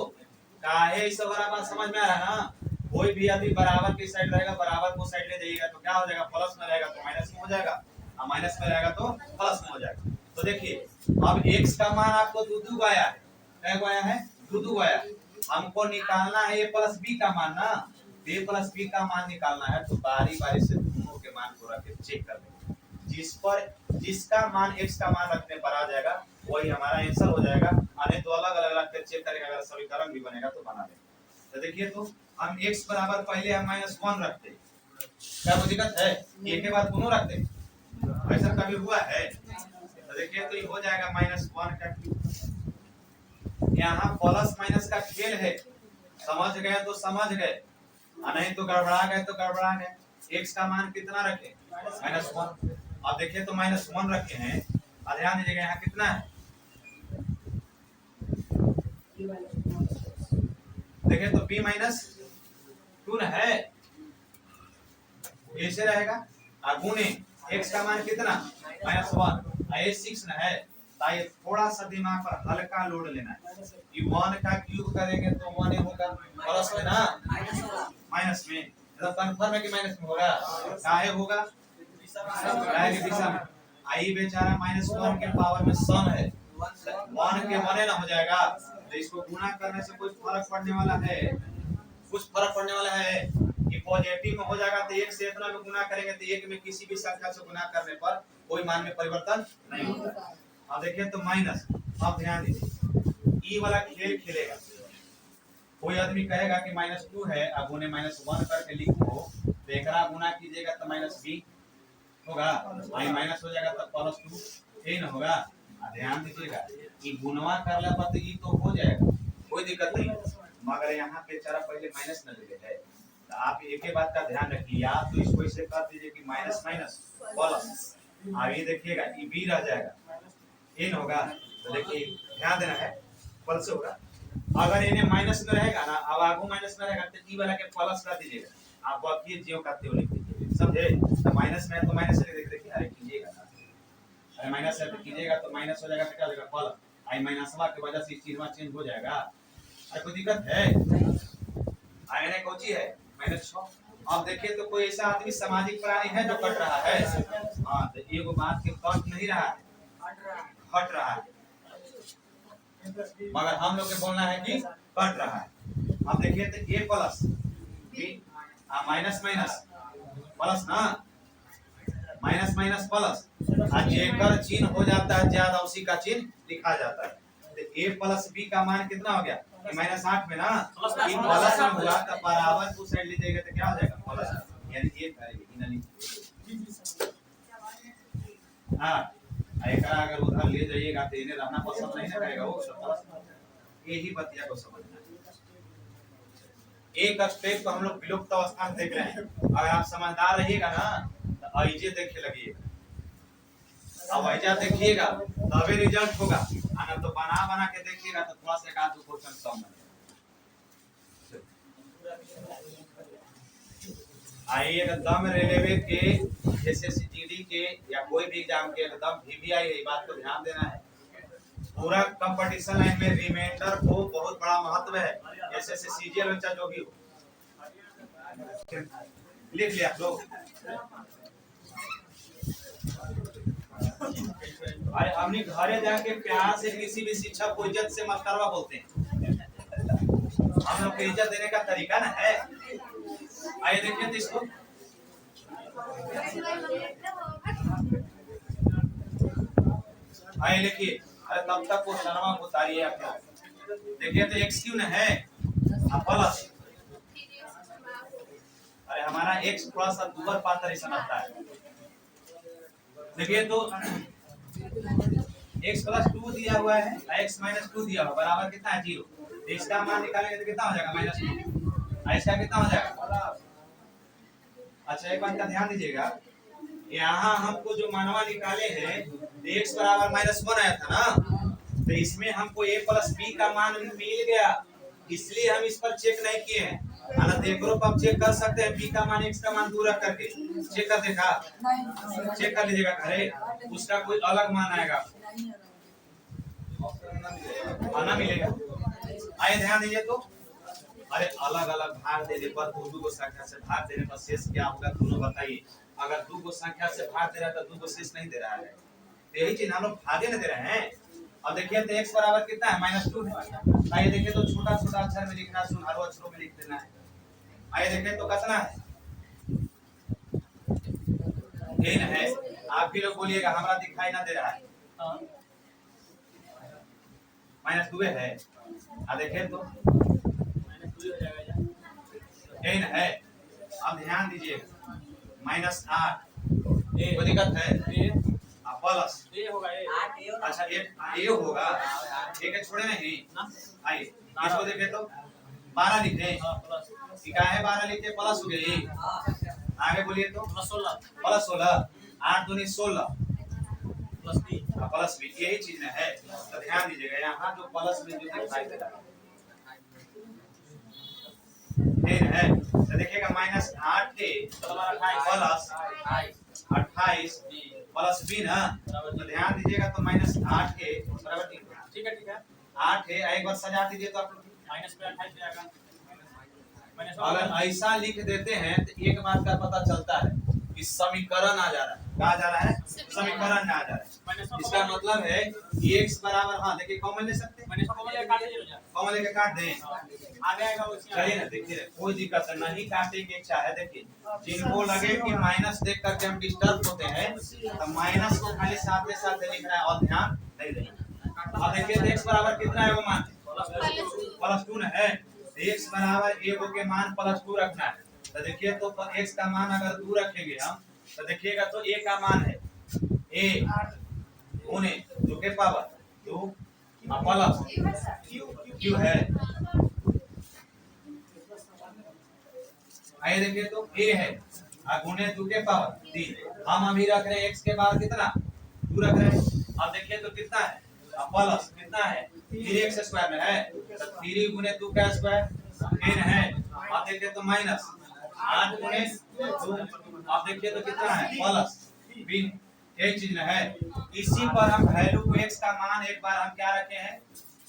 काहे इस बराबर समझ में आ रहा है ना। कोई भी आदमी बराबर की साइड रहेगा बराबर को साइड ले जाइएगा तो क्या हो जाएगा प्लस में रहेगा तो माइनस में हो जाएगा और माइनस में रहेगा तो प्लस में हो जाएगा। तो देखिए अब x का मान आपको 2 आया है। क्या आया है 2 आया। हमको निकालना है a + b का मान ना। a + b का मान निकालना है तो बारी बारी से दोनों के मान को रख के चेक कर लेंगे। जिसका मान x का मान रखने पर आ जाएगा वही हमारा आंसर हो जाएगा। अने तो अलग अलग रख के चेक करेंगे अगर समीकरण भी बनेगा तो बना देंगे। तो देखिए तो हम x बराबर पहले हम -1 रखते हैं। क्या कोई दिक्कत है। एक के बाद दोनों रखते हैं। ऐसा कभी हुआ है। तो देखिए तो ये हो जाएगा -1 का क्यूब। यहाँ प्लस माइनस का खेल है। समझ गए तो समझ गए और नहीं तो गड़बड़ा गए तो गड़बड़ा गए। x का मान कितना रखे -1। अब देखिए तो -1 रखे हैं और ध्यान दीजिएगा यहाँ कितना है। देखिए तो b - 2 है ऐसे रहेगा और गुणे x का मान कितना -1 और ये 6 न है। ताकि थोड़ा सा दिमाग पर हल्का लोड लेना है। ये 1 का क्यूब करेंगे तो 1 होगा प्लस में ना माइनस में। मतलब कंफर्म है कि माइनस में होगा। काहे होगा काहे की दिशा में। आई बेचारा -1 के पावर में सम है 1 के 1 ना हो जाएगा। तो इसको गुणा करने से कोई फर्क पड़ने वाला है। कुछ फर्क पड़ने वाला है कि पॉजिटिव में हो जाएगा तो 1 से इतना में गुणा करेंगे तो 1 में किसी भी संख्या से गुणा करने पर कोई मान में परिवर्तन नहीं होगा। अब देखिए तो माइनस। अब ध्यान दीजिए ई वाला खेल खेलेगा। कोई आदमी कहेगा कि -2 है अब गुणे -1 करके लिखो तो एकरा गुणा कीजिएगा तो -b होगा आई माइनस हो जाएगा तब +2 यही ना होगा। ध्यान दीजिएगा कि गुणवा करला पर तो ये तो हो जाएगा कोई दिक्कत नहीं। मगर यहाँ पे बेचारा पहले माइनस न ले है। तो आप एक ही बात का ध्यान रखिए या तो इसको ऐसे कर दीजिए कि माइनस माइनस प्लस आगे देखिएगा ये b रह जाएगा ये न होगा। तो देखिए ध्यान देना है प्लस होगा। अगर इन्हें माइनस में रहेगा ना अब आगू माइनस में रहेगा तो ई वाला के प्लस कर दीजिएगा। आप बाकी जीरो करते हो लिख दीजिए समझे। तो माइनस में है तो माइनस से देखिए अरे कीजिएगा ना अरे माइनस है तो कीजिएगा तो माइनस हो जाएगा तो क्या हो जाएगा प्लस आई माइनसवा की वजह से इस चीज में चेंज हो जाएगा। अरे कोई दिक्कत है आई ने कोची है -6। अब देखिए तो कोई ऐसा आदमी सामाजिक प्राणी है जो कट रहा है। हां तो एगो बात के कट नहीं रहा है हट रहा है मगर हम लोग के बोलना है कि कट रहा है। अब देखिए तो a plus b minus minus plus ना माइनस माइनस प्लस और जेकर चिन्ह हो जाता है ज्यादा उसी का चिन्ह लिखा जाता है। तो a प्लस b का मान कितना हो गया -8 में ना ये प्लस में हुआ तो बराबर को साइड ले जाएगा तो क्या हो जाएगा प्लस यानी हां एकरा अगर उधर ले जाइएगा तो इन्हें रहना पसंद नहीं ना करेगा वो सब यही बतिया को समझना है। एक स्टेप को हम लोग विलुप्त अवस्था में देख रहे हैं। अगर आप समझदार रहिएगा ना तो आइजे देखे लगिएगा। अब आइजा देखिएगा तभी रिजल्ट होगा अगर तो बना बना के देखिएगा तो थोड़ा सा एक आध क्वेश्चन कम है। आइए एकदम रेलवे के एसएससीटीडी के या कोई भी एग्जाम के एकदम वीवीआई है बात को ध्यान देना है। पूरा कंपटीशन लाइन में रिमाइंडर को बहुत बड़ा महत्व है। एसएससी सीजीएल बच्चा जो भी हो लिख लिया लोग। अरे हमने घरे जाके प्यार से किसी भी शिक्षक को इज्जत से मास्टरवा बोलते हैं। हम लोग को इज्जत देने का तरीका ना है। आइए देखिए तो इसको आए लिखिए, अरे तब तक वो शर्मा को उतारिए आप। देखिए तो x क्यों ना है प्लस, अरे हमारा x थोड़ा सा दूर पातर ऐसा लगता है। देखिए तो x प्लस 2 दिया हुआ है, x माइनस 2 दिया हुआ बराबर कितना है 0। x का मान निकालेंगे तो कितना हो जाएगा -2, इसका कितना हो जाएगा। अच्छा एक बात का ध्यान दीजिएगा, यहाँ हमको जो मानवा निकाले हैं x बराबर -1 आया था ना, तो इसमें हमको a प्लस b का मान मिल गया, इसलिए हम इस पर चेक नहीं किए हैं। एक ग्रुप आप चेक कर सकते हैं, b का मान x का मान दूर रख करके चेक कर देखा, चेक कर लीजिएगा, अरे उसका कोई अलग मान आएगा, आना मिलेगा। आइए ध्यान दीजिए तो, अरे अलग अलग भाग देने पर दो को संख्या से भाग देने पर शेष क्या होगा दोनों बताइए। अगर दो को संख्या से भाग दे रहा है तो दो को शेष नहीं दे रहा है, तो यही चीज हम लोग भागे नहीं दे रहे हैं। अब देखिए तो x बराबर कितना है -2 है। आइए देखिए तो छोटा छोटा अक्षर में लिखना है, सुनहरो अक्षरों में लिख देना है। आइए देखिए तो कितना है, ये ना है, आप भी लोग बोलिएगा हमारा दिखाई ना दे रहा है, -2 है। अब देखिए तो यही ना है। अब ध्यान दीजिए -8 कोई दिक्कत है, प्लस ये होगा ये, अच्छा ये होगा, ठीक है छोड़े नहीं। आइए इसको देखें तो 12 लिखे, क्या है 12 लिखे प्लस हो गई, आगे बोलिए तो +16 8 दूनी 16 प्लस भी यही चीज है। तो ध्यान दीजिएगा यहाँ जो प्लस में जो दिखाई दे रहा है तो देखिएगा -8 के प्लस 28 प्लस b ना, तो ध्यान दीजिएगा तो -8 के बराबर ठीक है 8 है, एक बार सजा दीजिए तो आप लोग -28 जाएगा। अगर ऐसा लिख देते हैं तो एक बात का पता चलता है कि समीकरण आ जा रहा है, कहा जा रहा है समीकरण आ जा रहा है। इसका मतलब है कि x बराबर, हाँ देखिए कॉमन ले सकते हैं, कॉमन लेके काट दें आ जाएगा वो, चलिए ना, देखिए कोई दिक्कत नहीं, काटने की इच्छा है। देखिए जिनको लगे कि माइनस देख करके हम डिस्टर्ब होते हैं तो माइनस को खाली साथ में साथ लिखना है और ध्यान नहीं देना। अब देखिए तो x बराबर कितना है वो मान +2 ना है, x बराबर a के मान +2 रखना है। तो देखिए तो x का मान अगर 2 रखेंगे हम तो देखिएगा तो a का मान है a गुने 2 के पावर 2 प्लस q है। आइए देखिए तो a है गुने 2 के पावर 3, हम अभी रख रहे हैं x के पावर कितना 2 रख रहे हैं। अब देखिए तो कितना है प्लस कितना है 3x स्क्वायर में है, तो 3 गुने 2 का स्क्वायर 10 है। अब देखिए तो माइनस 8 गुने 2, अब देखिए तो कितना है प्लस 3, एक चीज है। इसी पर हम वैल्यू को x का मान एक बार हम क्या रखे हैं,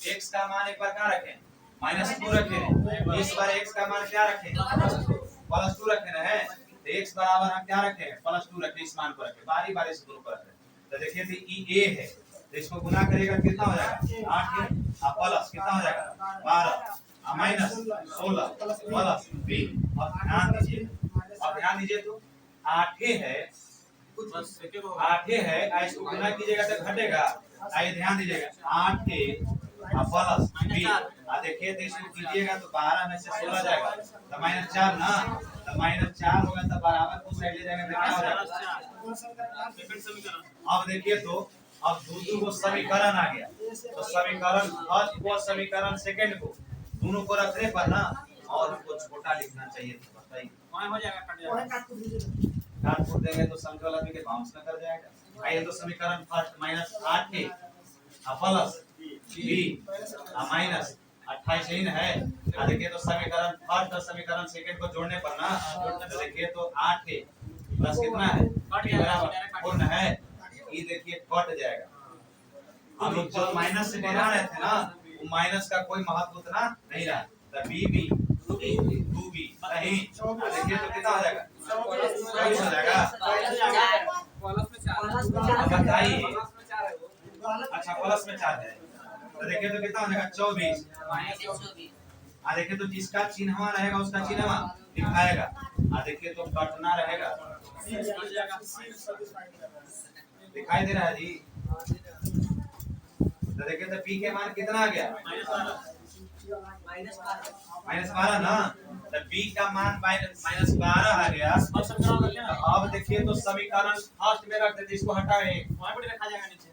x का मान एक बार क्या रखे हैं -2 रखे हैं, इस बार x का मान क्या रखे +2 रखे हैं, तो x बराबर हम क्या रखे हैं +2 रखे, इस मान को रखे, बारी बारी से दोनों को रखे। तो देखिए तो ये a है, तो इसको गुना करेगा कितना हो जाएगा 8 प्लस कितना हो जाएगा 12 माइनस 16 प्लस b। अब ध्यान दीजिए तो 8 है, 8 है, इसको गुना कीजिएगा तो घटेगा। आइए ध्यान दीजिएगा 8 के प्लस b, देखिए तो इसको कीजिएगा तो 12 में से 16 जाएगा तो -4 ना, तो -4 होगा तो बराबर को साइड ले जाएगा तो क्या हो जाएगा। अब देखिए तो अब दो को समीकरण आ गया, तो समीकरण फर्स्ट को समीकरण सेकंड को दोनों को रखने पर ना और हमको छोटा लिखना चाहिए, तो बताइए हो जाएगा, काट छोड़ देंगे तो समझ वाला भी के बाउंस ना कर जाएगा। आइए तो समीकरण फर्स्ट -8 के प्लस b माइनस 28 ही है। देखिए तो समीकरण फर्स्ट और समीकरण सेकंड को जोड़ने पर ना, तो देखिए तो 8 के प्लस कितना है बराबर पूर्ण है, ये देखिए कट जाएगा। हम लोग जो माइनस से बना रहे थे ना, वो माइनस का कोई महत्व उतना नहीं रहा, तो b b 2b नहीं, देखिए तो कितना हो जाएगा 24 हो जाएगा। बताइए अच्छा प्लस में 4 है, तो देखिए तो कितना हो जाएगा 24। देखिए तो जिसका चिन्ह रहेगा उसका चिन्ह दिखाएगा, देखिए तो कटना रहेगा, दिखाई दे रहा है जी। तो देखिए तो बी के मान कितना आ गया -12 ना। तो बी का मान -12 आ गया। तो अब देखिए तो समीकरण फर्स्ट में रख देते, इसको हटाए रखा जाएगा नीचे।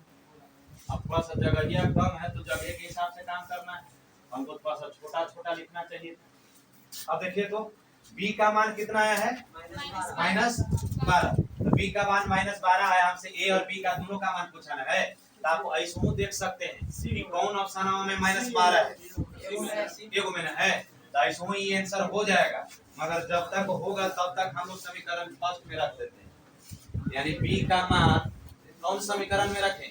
अब थोड़ा सा जगह कम है तो जगह के हिसाब से काम करना है, हमको थोड़ा सा छोटा छोटा लिखना चाहिए। अब देखिए तो b का मान कितना आया है -12। तो b का मान -12 आया, हमसे a और b का दोनों का मान पूछना है। तो आप ऐसे देख सकते हैं कि कौन ऑप्शन में -12 है, एगो में है। तो ऐसे ही आंसर हो जाएगा, मगर जब तक होगा तब तक हम लोग समीकरण फर्स्ट में रख देते हैं। यानी b का मान कौन समीकरण में रखें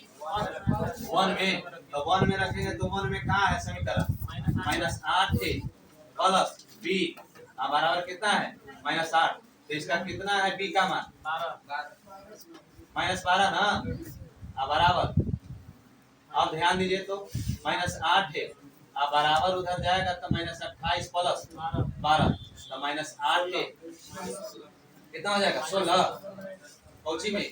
1 में। तो 1 में रखेंगे तो 1 में कहाँ है समीकरण -8 है प्लस b बराबर कितना है -8। तो इसका कितना है b का मान -12 ना बराबर। अब ध्यान दीजिए तो -8 है बराबर उधर जाएगा तो -28 प्लस 12 तो -8 है कितना हो जाएगा 16 पहुंची में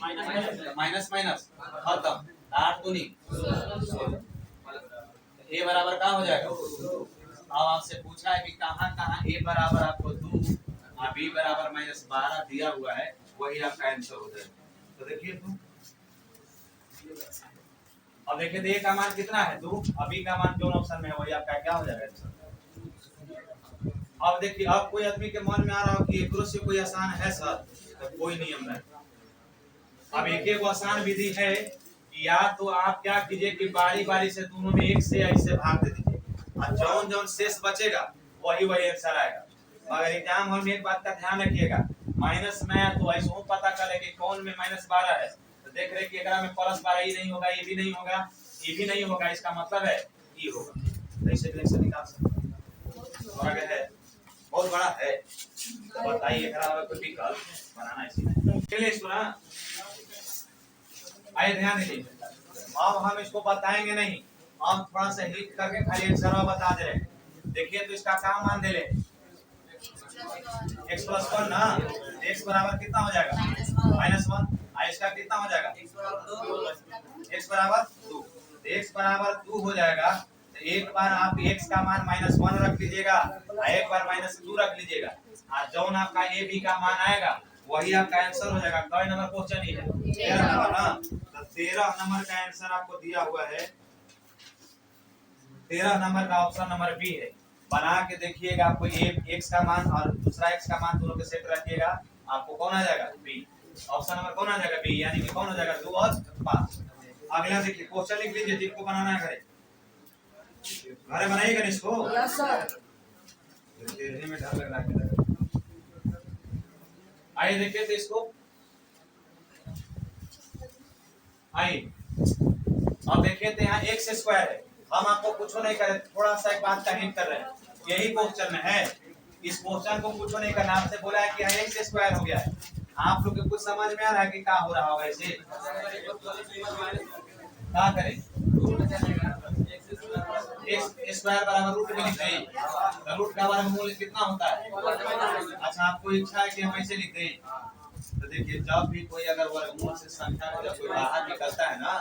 माइनस माइनस खत्म 8 दूनी 16। ए बराबर कहाँ हो जाएगा। अब आपसे पूछा है कि कहाँ कहाँ ए बराबर आपको 2 और बी बराबर -12 दिया हुआ है, वही आपका आंसर हो जाएगा। तो देखिए तो अब देखिए तो ए का मान कितना है 2, अभी का मान जो ऑप्शन में है वही आपका क्या हो जाएगा आंसर। अब देखिए अब कोई आदमी के मन में आ रहा हो कि एकरो से कोई आसान है सर, तो कोई नियम नहीं। अब एक आसान विधि है कि या तो आप क्या कीजिए कि बारी बारी से दोनों में 1 से ऐसे भाग दे दीजिए और जौन जौन शेष बचेगा वही वही आंसर आएगा। मगर एग्जाम हॉल में एक बात का ध्यान रखिएगा, माइनस में तो ऐसे पता करे कि कौन में -12 है, तो देख रहे कि एकरा में +12 ही नहीं होगा, ये भी नहीं होगा, ये भी नहीं होगा, इसका मतलब है ये होगा। ऐसे भी ऐसे निकाल सकते हैं और आगे है बहुत बड़ा है। तो बताइए एकरा और कोई विकल्प बनाना इसी में चलिए सुना। आइए ध्यान दीजिए, अब हम इसको बताएंगे नहीं, हम थोड़ा सा हिट करके खाली आंसर बता दे रहे हैं। देखिए तो इसका क्या मान दे ले x + 1 ना, x बराबर कितना हो जाएगा -1 और इसका कितना हो जाएगा x बराबर 2। x बराबर 2 हो जाएगा। तो एक बार आप x का मान -1 रख लीजिएगा और एक बार -2 रख लीजिएगा और जौन आपका a b का मान आएगा वही आपका आंसर हो जाएगा। कई नंबर क्वेश्चन ही है 13 नंबर ना। तो 13 नंबर का आंसर आपको दिया हुआ है, 13 नंबर का ऑप्शन नंबर बी है। बना के देखिएगा, आपको एक x का मान और दूसरा x का मान दोनों के सेट रखिएगा, आपको कौन आ जाएगा बी। ऑप्शन नंबर कौन आ जाएगा बी, यानी कि कौन हो जाएगा 2 और 5। अगला देखिए क्वेश्चन लिख लीजिए जिसको बनाना है घरे बनाइएगा इसको। Yes sir. देखने में डर लग रहा है। आइए देखिए तो इसको, आइए अब देखिए तो यहाँ x² है, हम आपको कुछ नहीं करे, थोड़ा सा एक बात का हिंट कर रहे हैं, यही क्वेश्चन में है। इस क्वेश्चन को कुछ नहीं करना, आपसे बोला है कि यहाँ x² हो गया है। आप लोग के कुछ समझ में आ रहा है कि क्या हो रहा होगा इसे क्या करें। x² बराबर रूट में लिख दें, तो रूट का बराबर मूल्य कितना होता है। अच्छा आपको इच्छा है कि हम ऐसे लिख दें, तो देखिए जब भी कोई अगर वर्गमूल से संख्या का कोई बाहर निकलता है ना,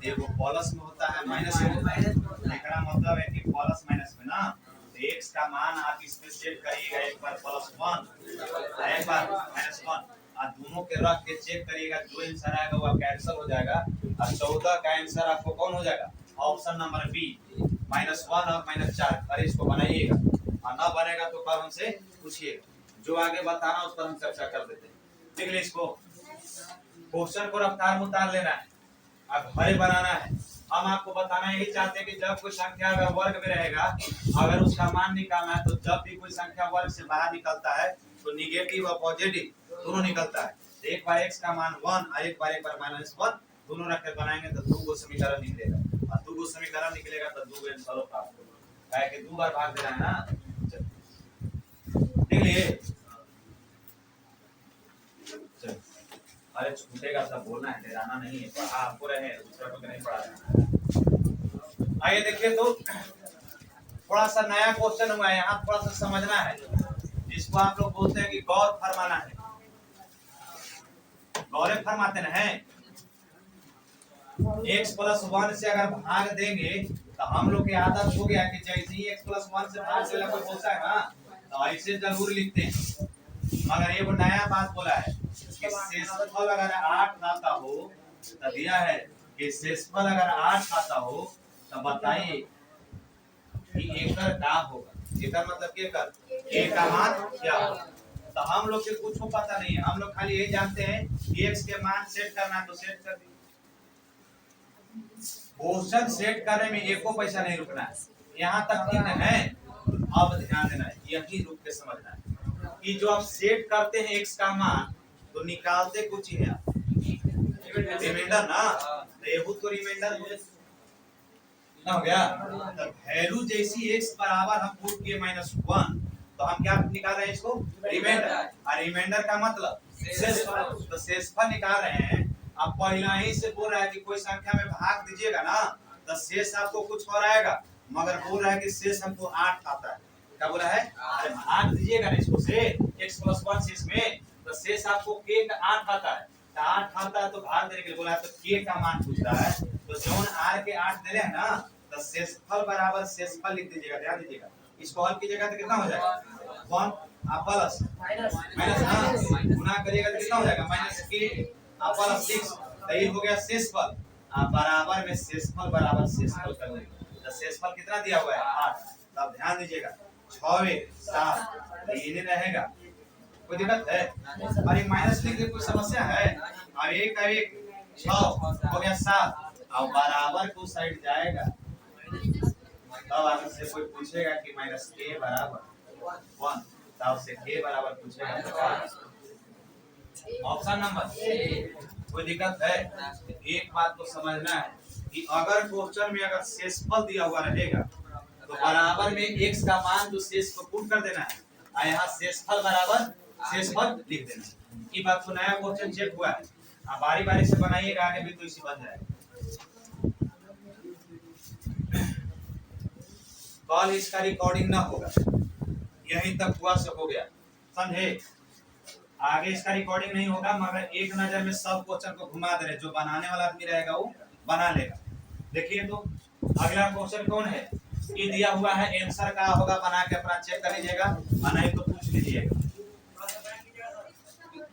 वो प्लस में होता है माइनस में होता है। इसका मतलब है कि प्लस माइनस में ना, तो x का मान आप इसमें सेट करिएगा, एक बार +1 एक बार -1 और दोनों के रख के चेक करिएगा, जो आंसर आएगा वो आपका आंसर हो जाएगा। और 14 का आंसर आपको कौन हो जाएगा ऑप्शन नंबर बी -1 और -4। अरे इसको बनाइएगा और ना बनेगा तो कल हमसे पूछिएगा, जो आगे बताना उस पर हम चर्चा कर देते हैं। देख लीजिए इसको क्वेश्चन को रफ्तार में उतार लेना है, अब घरे बनाना है। हम आपको बताना यही चाहते हैं कि जब कोई संख्या अगर वर्ग में रहेगा, अगर उसका मान निकालना है, तो जब भी कोई संख्या वर्ग से बाहर निकलता है तो निगेटिव और पॉजिटिव दोनों निकलता है। तो एक बार x का मान 1 और एक बार -1 दोनों रख कर बनाएंगे तो 2 गो समीकरण निकलेगा, और 2 गो समीकरण निकलेगा तो 2 गो आंसर प्राप्त होगा। काहे कि 2 बार भाग देना है ना। चलिए अरे छूटेगा सब बोलना है, डराना नहीं है, पढ़ा आपको रहे दूसरा को नहीं पढ़ा। आइए देखिए तो थोड़ा सा नया क्वेश्चन हुआ है, यहाँ थोड़ा सा समझना है, जिसको आप लोग बोलते हैं कि गौर फरमाना है। गौरे फरमाते हैं x प्लस 1 से अगर भाग देंगे तो हम लोग की आदत हो गया कि जैसे ही x प्लस 1 से भाग देला कोई बोलता है ना तो ऐसे जरूर लिखते हैं। मगर ये वो नया बात बोला है कि शेषफल अगर 8 आता हो तो दिया है कि शेषफल अगर 8 आता हो तो बताइए कि एकर का होगा। एकर मतलब के कर ए का मान क्या होगा। तो हम लोग के कुछ पता नहीं है, हम लोग खाली यही जानते हैं कि x के मान सेट करना तो सेट कर दी। क्वेश्चन सेट करने में एको पैसा नहीं रुकना है, यहाँ तक ठीक है। अब ध्यान देना है, यही रुक के समझना है कि जो आप सेट करते हैं x का मान तो निकालते कुछ ही है रिमाइंडर ना, तो ये तो रिमाइंडर ना हो गया। तो वैल्यू जैसी x बराबर हम पुट किए -1 तो हम क्या निकाल रहे हैं इसको रिमाइंडर, और रिमाइंडर का मतलब शेषफल। तो शेषफल निकाल रहे हैं। अब पहला ही से बोल रहा है कि कोई संख्या में भाग दीजिएगा ना तो शेष आपको कुछ और आएगा, मगर बोल रहा है कि शेष हमको 8 आता है। क्या बोला है? अरे भाग दीजिएगा ना इसको से x + 1 शेष में तो शेष आपको k का 8 आता है। तो 8 आता है तो भाग देने के लिए बोला है, तो k का मान पूछ रहा है तो जोन r के 8 दे रहे हैं ना तो शेषफल बराबर शेषफल लिख दीजिएगा। ध्यान दीजिएगा, इसको हल कीजिएगा तो कितना हो जाएगा 1 आप प्लस माइनस ना गुना करिएगा तो कितना हो जाएगा -k आप प्लस 6 तो ये हो गया शेषफल। आप बराबर में शेषफल बराबर शेषफल कर लेंगे तो शेषफल कितना दिया हुआ है 8। तब ध्यान दीजिएगा 6 7 ये नहीं रहेगा, कोई दिक्कत है? अरे माइनस लिख के कोई समस्या है? और 1 का 1 6 हो गया 7 और बराबर को साइड जाएगा। तब आगे से कोई पूछेगा कि -k बराबर 1 तब से k बराबर पूछेगा। Option number A. कोई दिक्कत है? एक बात तो समझना है कि अगर क्वेश्चन में अगर शेषफल दिया हुआ रहेगा तो बराबर में x का मान जो शेष को पुट कर देना है और यहाँ शेषफल बराबर शेषफल लिख देना है। ये बात तो नया क्वेश्चन चेक हुआ है, आप बारी बारी से बनाइएगा, आगे भी तो इसी बन जाएगा। कल इसका रिकॉर्डिंग ना होगा, यहीं तक हुआ से हो गया, समझे? आगे इसका रिकॉर्डिंग नहीं होगा, मगर एक नजर में सब क्वेश्चन को घुमा दे रहे, जो बनाने वाला आदमी रहेगा वो बना लेगा। देखिए तो अगला क्वेश्चन कौन है, ये दिया हुआ है, आंसर का होगा बना के अपना चेक कर लीजिएगा और नहीं तो पूछ लीजिएगा।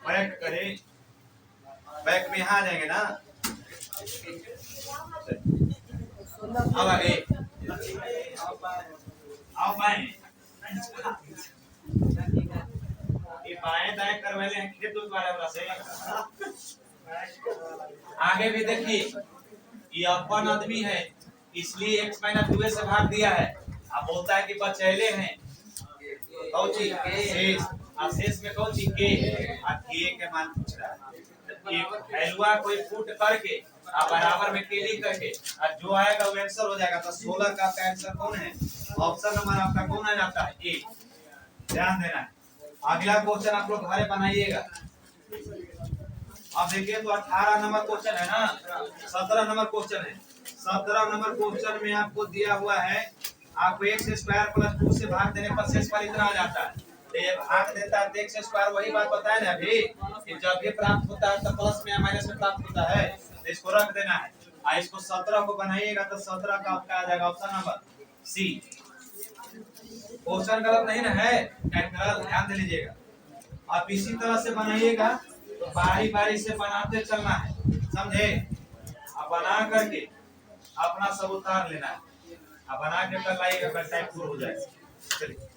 बैक करें, बैक में यहाँ आ जाएंगे ना। अब आगे आओ बाएं, ये बाएं दाएं करवाले हैं खेत वाले वाला से। आगे भी देखिए, ये अपन आदमी है इसलिए x - 2 से भाग दिया है। अब बोलता है कि बचैले हैं कौची शेष, और शेष में कौची k, और k के मान पूछ रहा है। एक वैल्यूआ कोई पुट करके और बराबर में k लिख करके और जो आएगा वो आंसर हो जाएगा। तो 16 का आपका आंसर कौन है? ऑप्शन नंबर आपका कौन आ जाता है? ए। ध्यान देना है। अगला क्वेश्चन आप लोग घरे बनाइएगा। अब देखिए तो 18 नंबर क्वेश्चन है ना, 17 नंबर क्वेश्चन है। 17 नंबर क्वेश्चन में आपको दिया हुआ है, आपको x² + 2 से भाग देने पर शेषफल इतना आ जाता है। तो ये भाग देता है x², वही बात बताया ना अभी कि जब भी प्राप्त होता है तो प्लस में या माइनस में प्राप्त होता है, तो इसको रख देना है। और इसको 17 को बनाइएगा तो 17 का आपका आ जाएगा ऑप्शन नंबर सी। क्वेश्चन गलत नहीं ना है, ध्यान दे लीजिएगा। आप इसी तरह से बनाइएगा तो बारी बारी से बनाते चलना है, समझे? अब बना करके अपना सब उतार लेना है, अब बना के कर लाइएगा, टाइम पूरा हो जाएगा। चलिए।